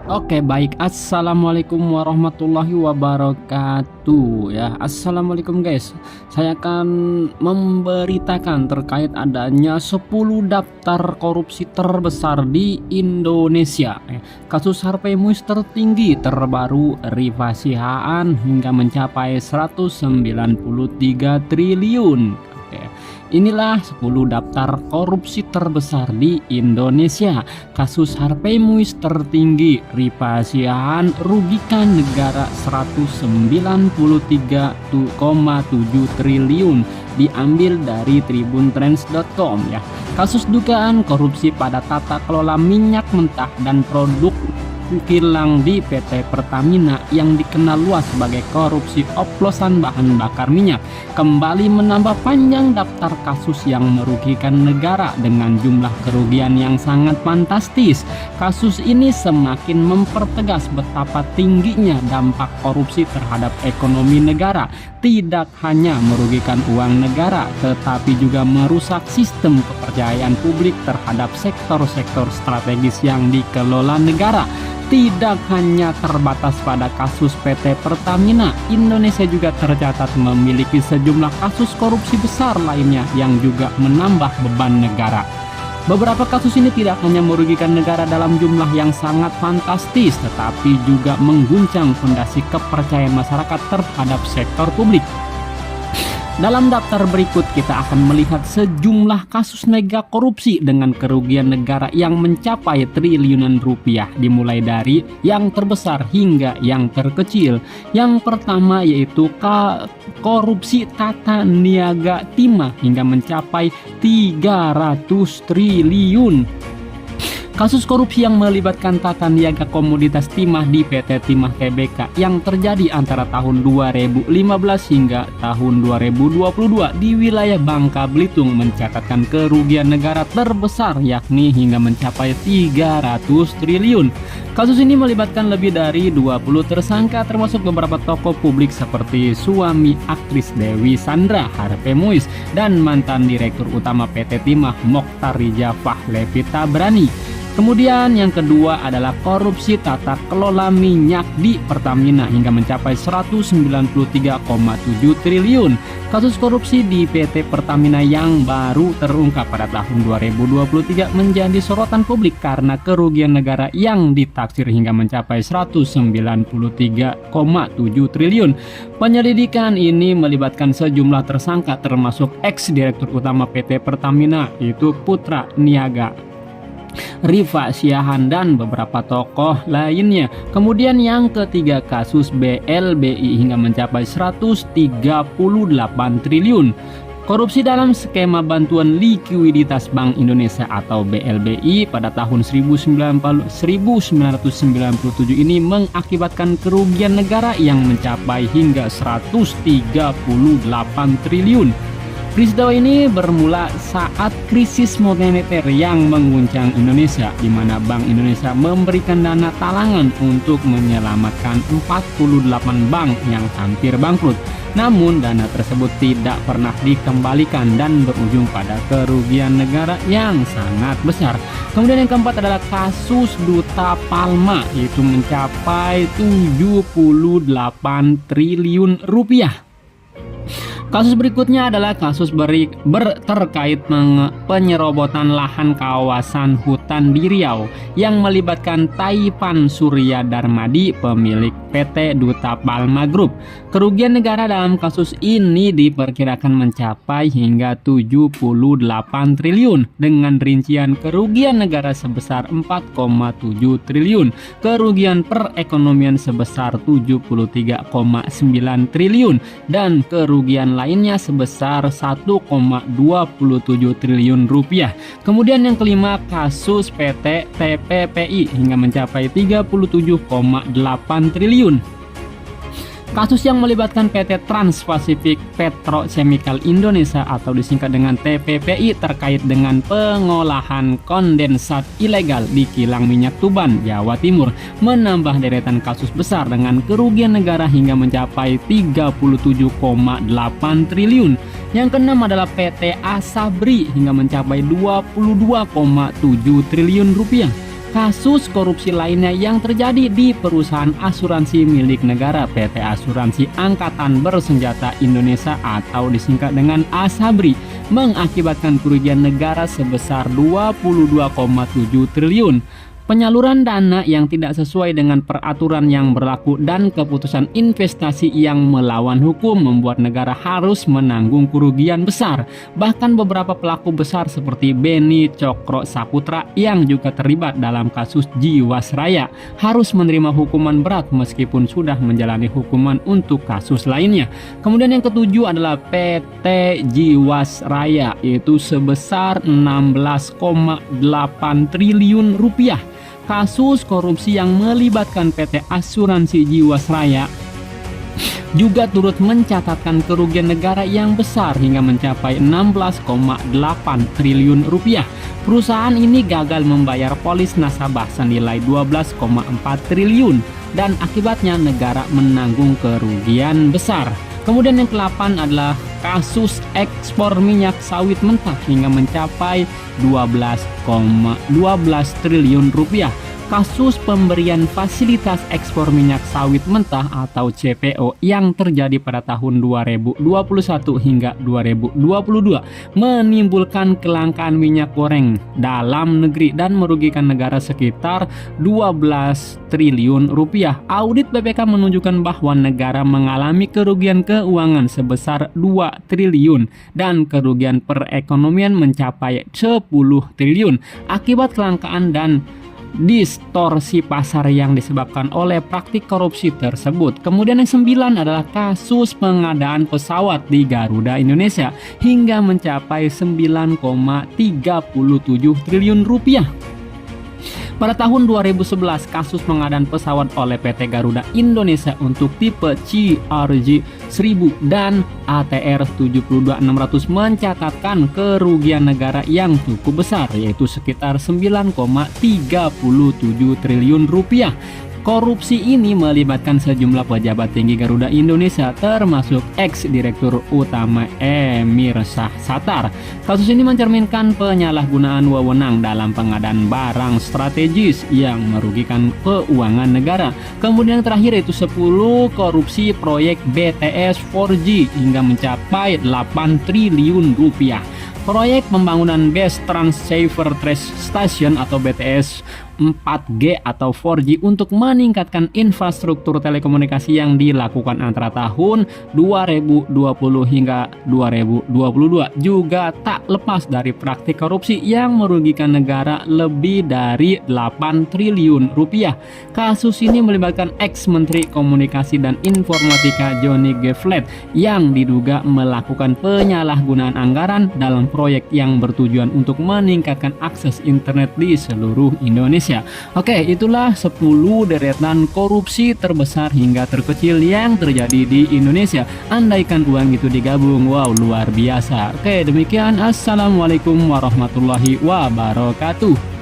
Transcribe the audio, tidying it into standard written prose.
Oke, baik. Assalamualaikum warahmatullahi wabarakatuh. Ya, assalamualaikum guys. Saya akan memberitakan terkait adanya 10 daftar korupsi terbesar di Indonesia. Kasus Harvey Muiz tertinggi terbaru Rifa Sihaan hingga mencapai 193 triliun. Oke. Inilah 10 daftar korupsi terbesar di Indonesia. Kasus Harvey Muiz tertinggi, Rifa Sihaan rugikan negara 193,7 triliun, diambil dari tribuntrends.com ya. Kasus dugaan korupsi pada tata kelola minyak mentah dan produk kilang di PT Pertamina yang dikenal luas sebagai korupsi oplosan bahan bakar minyak kembali menambah panjang daftar kasus yang merugikan negara dengan jumlah kerugian yang sangat fantastis. Kasus ini semakin mempertegas betapa tingginya dampak korupsi terhadap ekonomi negara. Tidak hanya merugikan uang negara, tetapi juga merusak sistem kepercayaan publik terhadap sektor-sektor strategis yang dikelola negara. Tidak hanya terbatas pada kasus PT Pertamina, Indonesia juga tercatat memiliki sejumlah kasus korupsi besar lainnya yang juga menambah beban negara. Beberapa kasus ini tidak hanya merugikan negara dalam jumlah yang sangat fantastis, tetapi juga mengguncang fondasi kepercayaan masyarakat terhadap sektor publik. Dalam daftar berikut kita akan melihat sejumlah kasus mega korupsi dengan kerugian negara yang mencapai triliunan rupiah, dimulai dari yang terbesar hingga yang terkecil. Yang pertama yaitu korupsi tata niaga timah hingga mencapai 300 triliun. Kasus korupsi yang melibatkan tata niaga komoditas timah di PT Timah Tbk yang terjadi antara tahun 2015 hingga tahun 2022 di wilayah Bangka Belitung mencatatkan kerugian negara terbesar, yakni hingga mencapai 300 triliun. Kasus ini melibatkan lebih dari 20 tersangka termasuk beberapa tokoh publik seperti suami aktris Dewi Sandra, Harvey Muiz, dan mantan Direktur Utama PT Timah Mokhtar Ridza Fahlevy Tabrani. Kemudian yang kedua adalah korupsi tata kelola minyak di Pertamina hingga mencapai 193,7 triliun. Kasus korupsi di PT Pertamina yang baru terungkap pada tahun 2023 menjadi sorotan publik karena kerugian negara yang ditaksir hingga mencapai 193,7 triliun. Penyelidikan ini melibatkan sejumlah tersangka termasuk ex-direktur utama PT Pertamina yaitu Putra Niaga, Rifa Sihaan, dan beberapa tokoh lainnya. Kemudian yang ketiga kasus BLBI hingga mencapai 138 triliun. Korupsi dalam skema bantuan likuiditas Bank Indonesia atau BLBI pada tahun 1997 ini mengakibatkan kerugian negara yang mencapai hingga 138 triliun. Peristiwa ini bermula saat krisis moneter yang mengguncang Indonesia, di mana Bank Indonesia memberikan dana talangan untuk menyelamatkan 48 bank yang hampir bangkrut. Namun dana tersebut tidak pernah dikembalikan dan berujung pada kerugian negara yang sangat besar. Kemudian yang keempat adalah kasus Duta Palma, yaitu mencapai 78 triliun rupiah. Kasus berikutnya adalah kasus terkait penyerobotan lahan kawasan hutan di Riau yang melibatkan Taipan Surya Darmadi, pemilik PT Duta Palma Group. Kerugian negara dalam kasus ini diperkirakan mencapai hingga 78 triliun dengan rincian kerugian negara sebesar 4,7 triliun, kerugian perekonomian sebesar 73,9 triliun, dan kerugian lainnya sebesar 1,27 triliun rupiah. Kemudian yang kelima kasus PT TPPI hingga mencapai 37,8 triliun. Kasus yang melibatkan PT Trans-Pasifik Petrochemical Indonesia atau disingkat dengan TPPI terkait dengan pengolahan kondensat ilegal di kilang minyak Tuban, Jawa Timur, menambah deretan kasus besar dengan kerugian negara hingga mencapai 37,8 triliun. Yang keenam adalah PT Asabri hingga mencapai 22,7 triliun rupiah. kasus korupsi lainnya yang terjadi di perusahaan asuransi milik negara PT Asuransi Angkatan Bersenjata Indonesia atau disingkat dengan ASABRI mengakibatkan kerugian negara sebesar 22,7 triliun. Penyaluran dana yang tidak sesuai dengan peraturan yang berlaku dan keputusan investasi yang melawan hukum membuat negara harus menanggung kerugian besar. Bahkan beberapa pelaku besar seperti Beni Cokro Saputra yang juga terlibat dalam kasus Jiwasraya harus menerima hukuman berat meskipun sudah menjalani hukuman untuk kasus lainnya. Kemudian yang ketujuh adalah PT Jiwasraya, yaitu sebesar 16,8 triliun rupiah. Kasus korupsi yang melibatkan PT Asuransi Jiwasraya juga turut mencatatkan kerugian negara yang besar hingga mencapai 16,8 triliun rupiah. Perusahaan ini gagal membayar polis nasabah senilai 12,4 triliun dan akibatnya negara menanggung kerugian besar. Kemudian yang ke-8 adalah kasus ekspor minyak sawit mentah hingga mencapai 12 triliun rupiah. Kasus pemberian fasilitas ekspor minyak sawit mentah atau CPO yang terjadi pada tahun 2021 hingga 2022 menimbulkan kelangkaan minyak goreng dalam negeri dan merugikan negara sekitar 12 triliun rupiah. Audit BPK menunjukkan bahwa negara mengalami kerugian keuangan sebesar 2 triliun dan kerugian perekonomian mencapai 10 triliun akibat kelangkaan dan distorsi pasar yang disebabkan oleh praktik korupsi tersebut. Kemudian yang 9 adalah kasus pengadaan pesawat di Garuda Indonesia hingga mencapai 9,37 triliun rupiah. Pada tahun 2011, kasus pengadaan pesawat oleh PT Garuda Indonesia untuk tipe CRJ-1000 dan ATR 72600 mencatatkan kerugian negara yang cukup besar, yaitu sekitar 9,37 triliun rupiah. Korupsi ini melibatkan sejumlah pejabat tinggi Garuda Indonesia termasuk ex-direktur utama Emir Syahsatar. Kasus ini mencerminkan penyalahgunaan wewenang dalam pengadaan barang strategis yang merugikan keuangan negara. Kemudian yang terakhir itu 10 korupsi proyek BTS 4G hingga mencapai 8 triliun rupiah. Proyek pembangunan Base Transceiver Trace Station atau BTS 4G atau 4G untuk meningkatkan infrastruktur telekomunikasi yang dilakukan antara tahun 2020 hingga 2022 juga tak lepas dari praktik korupsi yang merugikan negara lebih dari 8 triliun rupiah. Kasus ini melibatkan ex-Menteri Komunikasi dan Informatika Johnny G. Plate yang diduga melakukan penyalahgunaan anggaran dalam proyek yang bertujuan untuk meningkatkan akses internet di seluruh Indonesia. Oke, itulah 10 deretan korupsi terbesar hingga terkecil yang terjadi di Indonesia. Andaikan uang itu digabung, wow, luar biasa. Oke, demikian. Assalamualaikum warahmatullahi wabarakatuh.